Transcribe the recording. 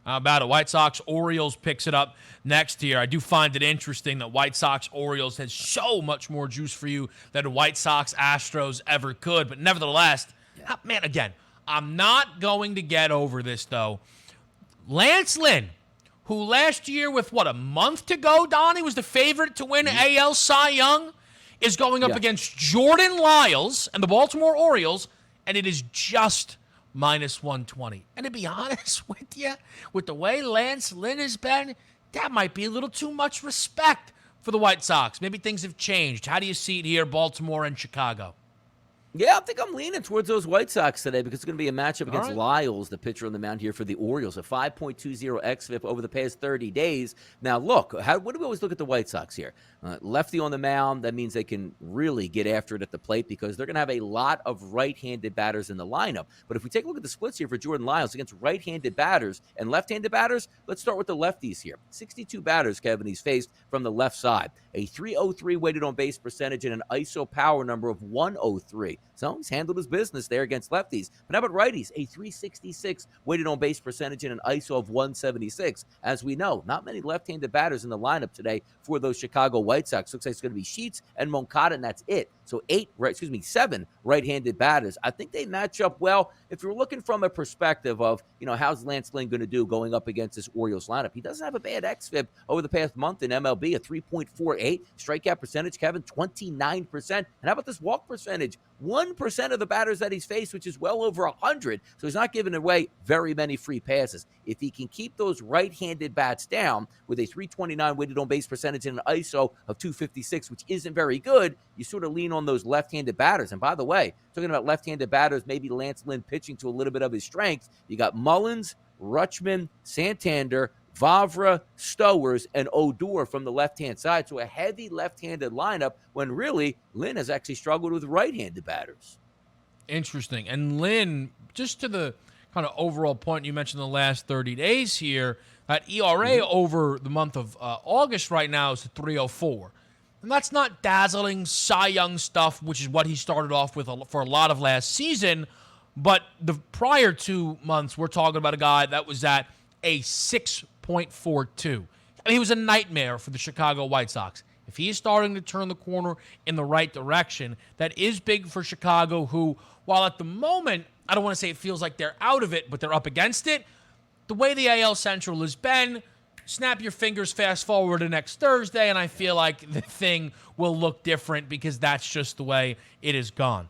How about it? White Sox Orioles picks it up next year. I do find it interesting that White Sox Orioles has so much more juice for you than White Sox Astros ever could. But nevertheless, man, again, I'm not going to get over this though. Lance Lynn, who last year with a month to go, Donnie, was the favorite to win AL Cy Young, is going up against Jordan Lyles and the Baltimore Orioles, and it is just minus 120. And to be honest with you, with the way Lance Lynn has been, that might be a little too much respect for the White Sox. Maybe things have changed. How do you see it here, Baltimore and Chicago? Yeah, I think I'm leaning towards those White Sox today because it's going to be a matchup against Lyles, the pitcher on the mound here for the Orioles, a 5.20 xFIP over the past 30 days. Now, look, what do we always look at the White Sox here? Lefty on the mound, that means they can really get after it at the plate because they're going to have a lot of right-handed batters in the lineup. But if we take a look at the splits here for Jordan Lyles against right-handed batters and left-handed batters, let's start with the lefties here. 62 batters, Kevin, he's faced from the left side. A 303 weighted on base percentage and an ISO power number of 103. So he's handled his business there against lefties. But how about righties? A 366 weighted on base percentage and an ISO of 176. As we know, not many left-handed batters in the lineup today for those Chicago White Sox. Looks like it's going to be Sheets and Moncada, and that's it. So 7 right-handed batters. I think they match up well. If you're looking from a perspective of, how's Lance Lynn going to do going up against this Orioles lineup? He doesn't have a bad xFIP over the past month in MLB, a 3.48. Strikeout percentage, Kevin, 29%. And how about this walk percentage? 1% of the batters that he's faced, which is well over 100. So he's not giving away very many free passes. If he can keep those right-handed bats down with a 329 weighted on base percentage and an ISO of 256, which isn't very good, you sort of lean on those left-handed batters. And by the way, talking about left-handed batters, maybe Lance Lynn pitching to a little bit of his strength, you got Mullins, Rutschman, Santander, Vavra, Stowers, and Odor from the left-hand side. So a heavy left-handed lineup when really Lynn has actually struggled with right-handed batters. Interesting. And Lynn, just to the kind of overall point you mentioned the last 30 days here, that ERA over the month of August right now is a 304. And that's not dazzling Cy Young stuff, which is what he started off with for a lot of last season. But the prior 2 months, we're talking about a guy that was at a 6.42. I mean, he was a nightmare for the Chicago White Sox. If he's starting to turn the corner in the right direction, that is big for Chicago, who, while at the moment, I don't want to say it feels like they're out of it, but they're up against it. The way the AL Central has been, snap your fingers, fast forward to next Thursday, and I feel like the thing will look different because that's just the way it is gone.